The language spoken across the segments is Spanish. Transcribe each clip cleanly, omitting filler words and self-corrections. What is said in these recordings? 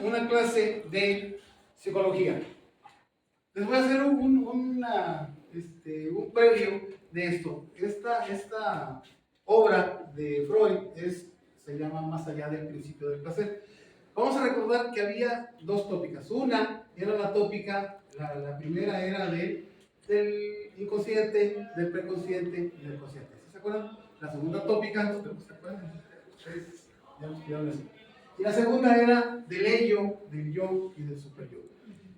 una clase de psicología. Les voy a hacer un previo de esto. Esta obra de Freud se llama Más allá del principio del placer. Vamos a recordar que había dos tópicas. Una era la tópica, la primera era del inconsciente, del preconsciente y del consciente. ¿Sí se acuerdan? La segunda tópica, ¿se acuerdan? Ya nos quedaron así. Y la segunda era del ello, del yo y del superyo.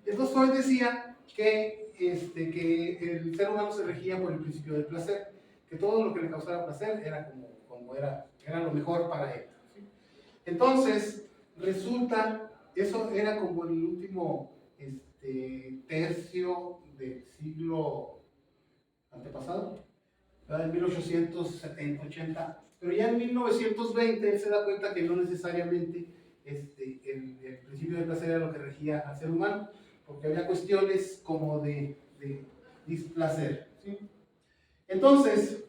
Entonces Freud decía que el ser humano se regía por el principio del placer, que todo lo que le causara placer era como era lo mejor para él. ¿Sí? Entonces, resulta, eso era como el último tercio del siglo antepasado, en 1870-80, pero ya en 1920 él se da cuenta que no necesariamente el principio del placer era lo que regía al ser humano, porque había cuestiones como de displacer. ¿Sí? Entonces,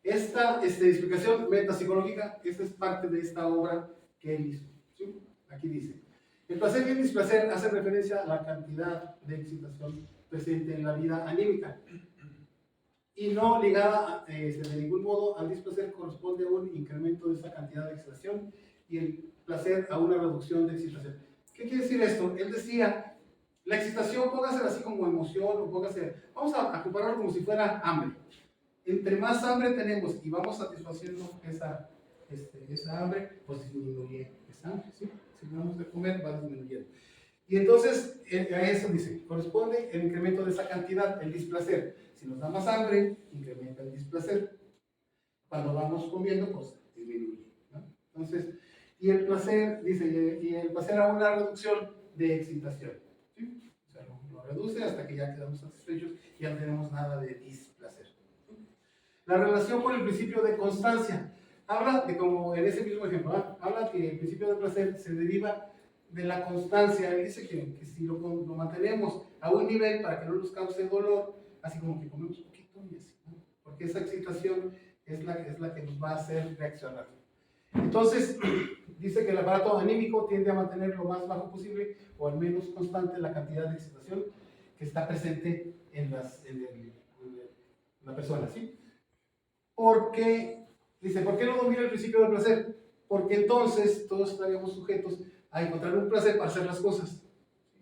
esta explicación metapsicológica, esta es parte de esta obra que él hizo. ¿Sí? Aquí dice, el placer y el displacer hacen referencia a la cantidad de excitación presente en la vida anímica y no ligada de ningún modo al displacer. Corresponde a un incremento de esa cantidad de excitación y el placer a una reducción de excitación. ¿Qué quiere decir esto? Él decía, la excitación, póngase así como emoción, o póngase, vamos a compararlo como si fuera hambre. Entre más hambre tenemos y vamos satisfaciendo esa hambre, pues disminuye esa hambre, ¿sí? Si vamos a comer, va disminuyendo. Y entonces, a eso dice, corresponde el incremento de esa cantidad, el displacer. Si nos da más hambre, incrementa el displacer. Cuando vamos comiendo, pues disminuye, ¿no? Entonces, y el placer, dice, y el placer a una reducción de excitación. ¿Sí? O sea, lo reduce hasta que ya quedamos satisfechos y ya no tenemos nada de displacer. La relación con el principio de constancia. Habla de, como en ese mismo ejemplo, ¿eh? Habla que el principio de placer se deriva de la constancia. Él dice que si lo mantenemos a un nivel para que no nos cause dolor, así como que comemos poquito y así, ¿no? Porque esa excitación es la que nos va a hacer reaccionar. Entonces, dice que el aparato anímico tiende a mantener lo más bajo posible o al menos constante la cantidad de excitación que está presente en la persona, ¿sí? Porque, dice, ¿por qué no domina el principio del placer? Porque entonces todos estaríamos sujetos a encontrar un placer para hacer las cosas.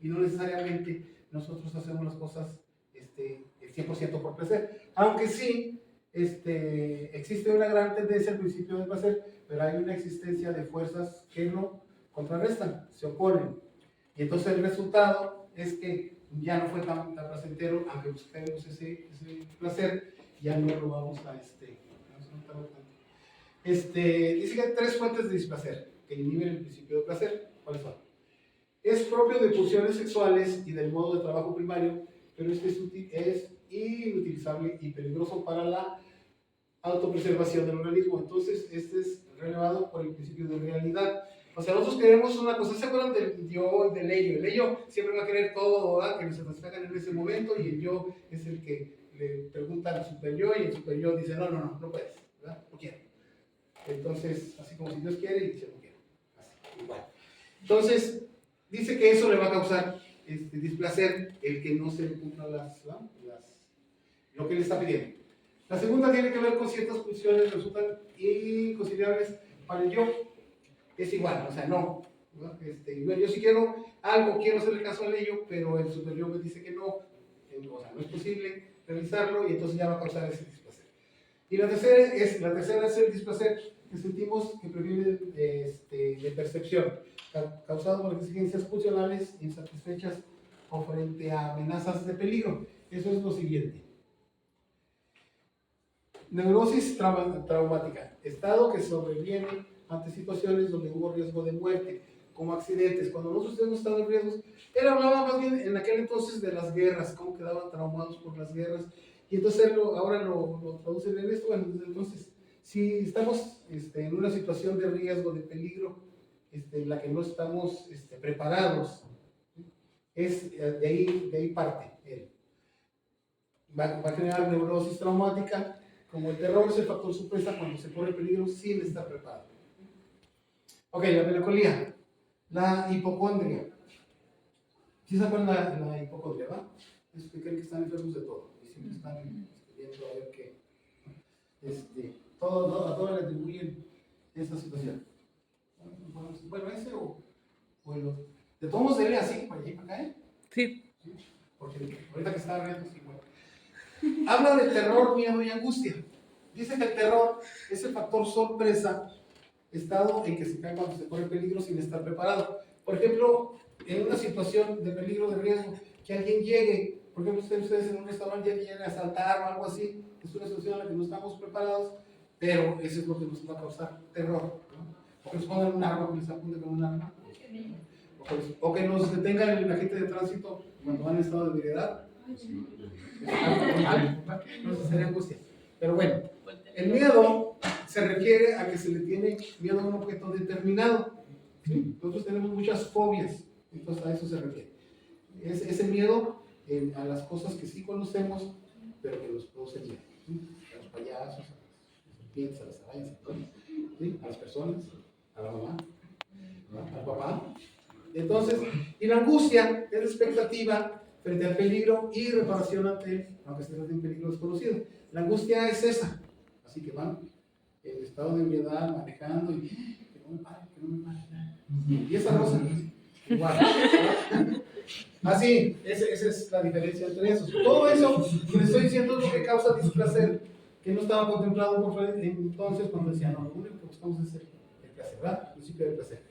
Y no necesariamente nosotros hacemos las cosas el 100% por placer. Aunque sí, existe una gran tendencia al principio del placer, pero hay una existencia de fuerzas que lo contrarrestan, se oponen. Y entonces el resultado es que ya no fue tan placentero, aunque busquemos ese placer, ya no lo vamos a dice que hay tres fuentes de displacer que inhiben el principio de placer. ¿Cuáles son? Es propio de pulsiones sexuales y del modo de trabajo primario, pero es inutilizable y peligroso para la autopreservación del organismo. Entonces, es relevado por el principio de realidad. O sea, nosotros queremos una cosa. ¿Se acuerdan del yo y del ello? El ello siempre va a querer todo, ¿verdad? Que nos satisfagan en ese momento, y el yo es el que le pregunta al superyo y el superyo dice, no puedes, ¿verdad? No quiero. Entonces, así como si Dios quiere y dice, no quiero. Así, igual. Entonces, dice que eso le va a causar displacer el que no se le cumplan lo que le está pidiendo. La segunda tiene que ver con ciertas funciones que resultan inconsiderables para el yo. Es igual, o sea, no. Yo si quiero algo, quiero hacerle caso al ello, pero el superior me dice que no. O sea, no es posible realizarlo y entonces ya va a causar ese displacer. Y la tercera es el displacer que sentimos que proviene de percepción, causado por exigencias funcionales insatisfechas o frente a amenazas de peligro. Eso es lo siguiente. Neurosis traumática, estado que sobreviene ante situaciones donde hubo riesgo de muerte, como accidentes. Cuando nosotros hemos estado en riesgos, él hablaba más bien en aquel entonces de las guerras, cómo quedaban traumados por las guerras, y entonces ahora lo traducen en esto. Bueno, entonces, si estamos en una situación de riesgo, de peligro, en la que no estamos preparados, de ahí parte él. Va a generar neurosis traumática. Como el terror es el factor sorpresa cuando se corre peligro sin estar preparado. Ok, la melancolía. La hipocondria. ¿Sí se acuerdan la hipocondria, va? Es que creen que están enfermos de todo y siempre están viendo a ver qué. A todo le atribuyen esa situación. Bueno, ese o el otro. De todos modos, dele así, para allá y para acá, ¿eh? Sí. ¿Sí? Porque ahorita que estaba viendo, sí, bueno. Habla de terror, miedo y angustia. Dice que el terror es el factor sorpresa, estado en que se cae cuando se corre peligro sin estar preparado. Por ejemplo, en una situación de peligro, de riesgo, que alguien llegue, por ejemplo, ustedes en un restaurante lleguen a asaltar o algo así, es una situación en la que no estamos preparados, pero eso es lo que nos va a causar terror, ¿no? O que nos pongan un arma, que nos apunten con un arma, o que nos detengan el agente de tránsito cuando van en estado de ebriedad. Entonces sería angustia. Pero bueno, el miedo se refiere a que se le tiene miedo a un objeto determinado. ¿Sí? Nosotros tenemos muchas fobias, entonces a eso se refiere. Es ese miedo a las cosas que sí conocemos, pero que nos producen miedo. ¿Sí? A los payasos, a las serpientes, a las arañas, ¿sí? A las personas, a la mamá, al papá. Entonces, y la angustia es la expectativa frente al peligro y reparación ante él, aunque esté en peligro desconocido. La angustia es esa. Así que van en estado de ebriedad, manejando y que no me pare, que no me pare. Y esa cosa, igual. Así, esa es la diferencia entre esos. Todo eso que les estoy diciendo es lo que causa displacer, que no estaba contemplado por Freud entonces cuando decía, no, lo único que buscamos es el placer, ¿verdad? El principio del placer.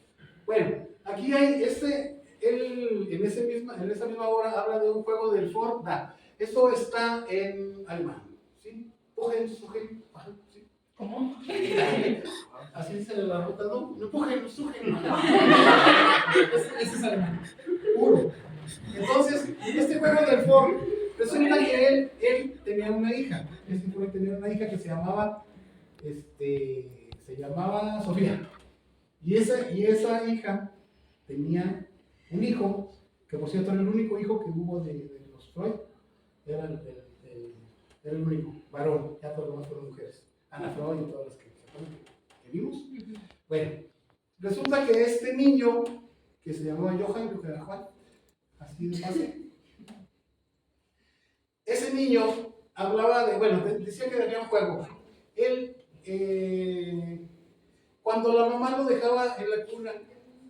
Bueno, aquí hay en esa misma obra habla de un juego del Ford da. Esto está en alemán, ¿sí? Pujen, sujen, ¿sí? ¿Cómo? Así dice la ruta, ¿no? No pujen, sujen. Ese es alemán. Puro. Entonces, este juego del Ford, resulta que él tenía una hija. Este Ford tenía una hija que se llamaba Sofía. Y esa hija tenía un hijo, que por cierto era el único hijo que hubo de los Freud, era el único varón, ya todos los demás fueron mujeres, Ana Freud y todas las que vimos. Bueno, resulta que este niño, que se llamaba Johann, creo que era Juan, así de fácil, ese niño hablaba decía que tenía un juego. Él, cuando la mamá lo dejaba en la cuna,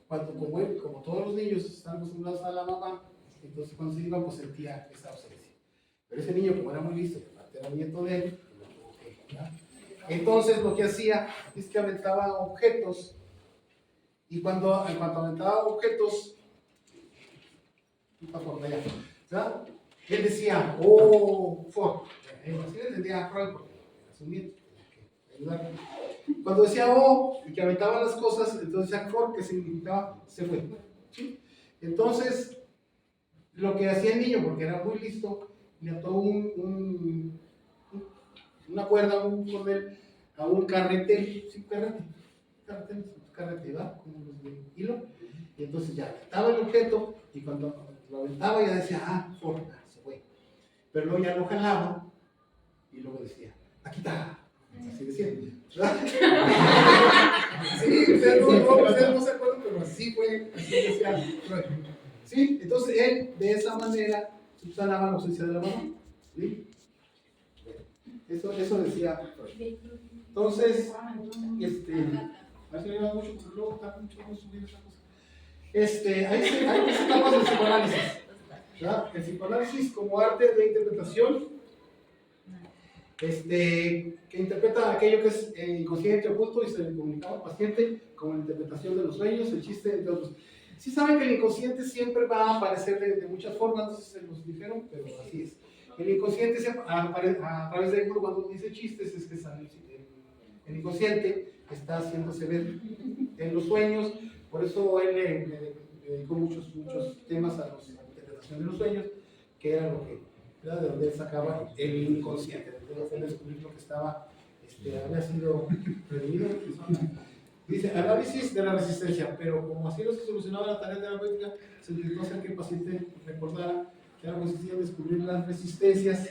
como todos los niños están acostumbrados a la mamá, entonces cuando se iba, pues sentía esa ausencia. Pero ese niño, como era muy listo, y aparte era nieto de él, entonces lo que hacía es que aventaba objetos, y cuando aventaba objetos, ¿verdad? Él decía, oh, Ford. Así le entendía a Freud, porque era su nieto, tenía que ayudarle. Cuando decía oh y que aventaba las cosas, entonces decía Ford, que significaba se fue. ¿Sí? Entonces, lo que hacía el niño, porque era muy listo, le ató una cuerda, un cordel a un carretel, sí, carrete, ¿verdad? Como los de hilo. Y entonces ya aventaba el objeto y cuando lo aventaba ya decía, Ford, se fue. Pero luego ya lo jalaba y luego decía, aquí está. Así decía. Sí, ustedes no se acuerdan, pero así fue, así decía. Sí, entonces él de esa manera subsanaba la ausencia de la mamá. ¿Sí? Eso decía. Entonces, a ver si me va mucho, pero luego está mucho subir esa cosa. Hay tres etapas del psicoanálisis. ¿Ya? El psicoanálisis como arte de interpretación, que interpreta aquello que es inconsciente, oculto y se le comunicaba al paciente, como la interpretación de los sueños, el chiste, entre otros. Sí saben que el inconsciente siempre va a aparecer de muchas formas, no sé si se los dijeron, pero así es. El inconsciente a través de cuando uno dice chistes, es que el inconsciente está haciéndose ver en los sueños, por eso él le dedicó muchos temas a la interpretación de los sueños, que era lo que, ¿verdad? De donde él sacaba el inconsciente, de donde descubrir lo que estaba, había sido prevenido. Dice, análisis de la resistencia, pero como así no se solucionaba la tarea terapéutica, se intentó hacer que el paciente recordara que era consistía en descubrir las resistencias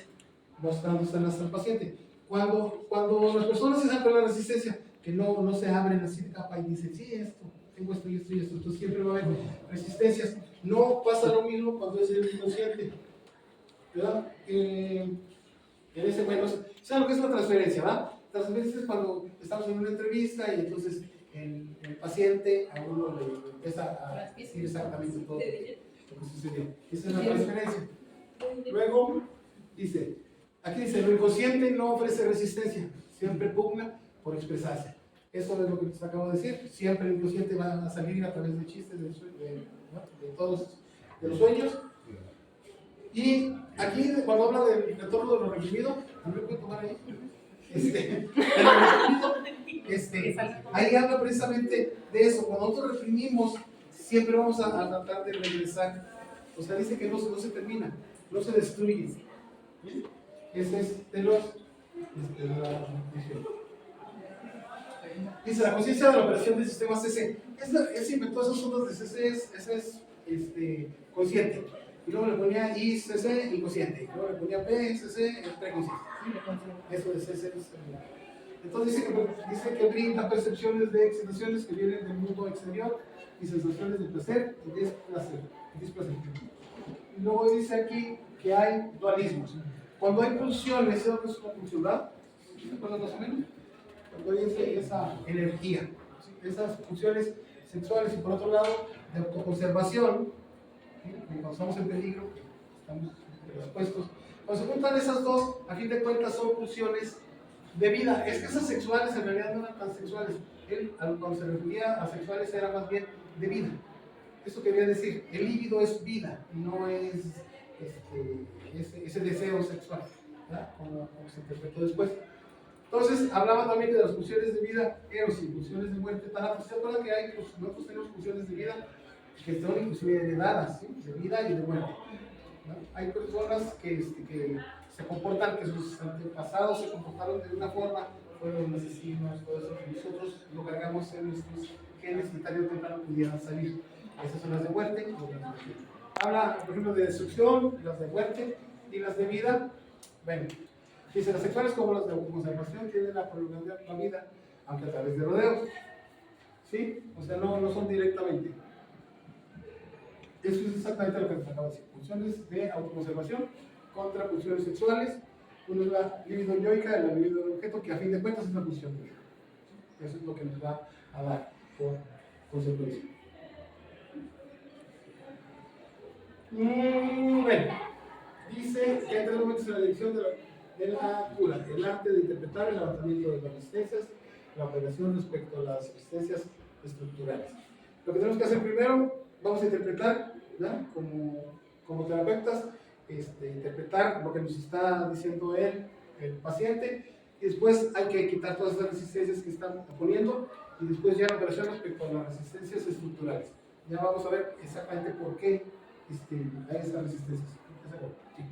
mostrándoselas al paciente. Cuando las personas se sacan la resistencia, que no se abren así de capa y dicen, sí, esto, tengo esto y esto y esto, entonces siempre va a haber resistencias. No pasa lo mismo cuando es el inconsciente, ¿verdad? En ese, bueno, ¿sabes lo que es la transferencia, va? Transferencia es cuando estamos en una entrevista y entonces el paciente a uno le empieza a decir exactamente todo lo que sucedió. Esa es la transferencia. Luego, dice, aquí dice, lo inconsciente no ofrece resistencia, siempre pugna por expresarse. Eso es lo que les acabo de decir, siempre el inconsciente va a salir a través de chistes, de todos, de los sueños. Y aquí, cuando habla del retorno de lo reprimido, también puede tomar ahí. Ahí habla precisamente de eso. Cuando nosotros reprimimos, siempre vamos a tratar de regresar. O sea, dice que no se termina, no se destruye. ¿Sí? Ese es de los. Dice la conciencia de la operación del sistema CC. Ese inventó esos fondos de CC, ese es consciente. Y luego le ponía ICC, inconsciente. Y luego le ponía PCC, preconsciente. Eso es CC. Entonces dice que brinda percepciones de excitaciones que vienen del mundo exterior y sensaciones de placer y displacer. Y luego dice aquí que hay dualismos. Cuando hay pulsiones, ¿eso es una pulsión, verdad? ¿Se acuerdan más o menos? Cuando hay esa energía, esas pulsiones sexuales y por otro lado de autoconservación, cuando estamos en peligro, estamos expuestos. Cuando se juntan esas dos, a fin de cuentas son pulsiones de vida. Es que esas sexuales en realidad no eran tan sexuales. Él, cuando se refería a sexuales, era más bien de vida. Eso quería decir, el líbido es vida, no es ese deseo sexual, ¿verdad? Como se interpretó después. Entonces, hablaba también de las pulsiones de vida, eros y pulsiones de muerte, tánatos. ¿Se acuerdan que hay, nosotros tenemos pulsiones de vida que son inclusive heredadas, ¿sí? De vida y de muerte, ¿no? Hay personas que se comportan, que sus antepasados se comportaron de una forma, fueron asesinos, todo eso, que nosotros lo cargamos en nuestros genes y tarde o temprano pudieran salir. Esas son las de muerte. Habla, por ejemplo, de destrucción, las de muerte y las de vida. Bueno, dice, las sexuales como las de conservación tienen la prolongación de la vida, aunque a través de rodeos. ¿Sí? O sea, no son directamente. Eso es exactamente lo que les acabo de decir. Pulsiones de autoconservación contra pulsiones sexuales. Uno es la libido yoica, la libido del objeto, que a fin de cuentas es una pulsión de vida. Eso es lo que nos va a dar por consecuencia. Bueno, dice que hay tres momentos en la dirección de la cura: el arte de interpretar, el levantamiento de las resistencias, la operación respecto a las resistencias estructurales. Lo que tenemos que hacer primero, vamos a interpretar, ¿verdad? Como terapeutas, interpretar lo que nos está diciendo el paciente, y después hay que quitar todas esas resistencias que están poniendo, y después ya la operación respecto a las resistencias estructurales. Ya vamos a ver exactamente por qué hay esas resistencias. Sí.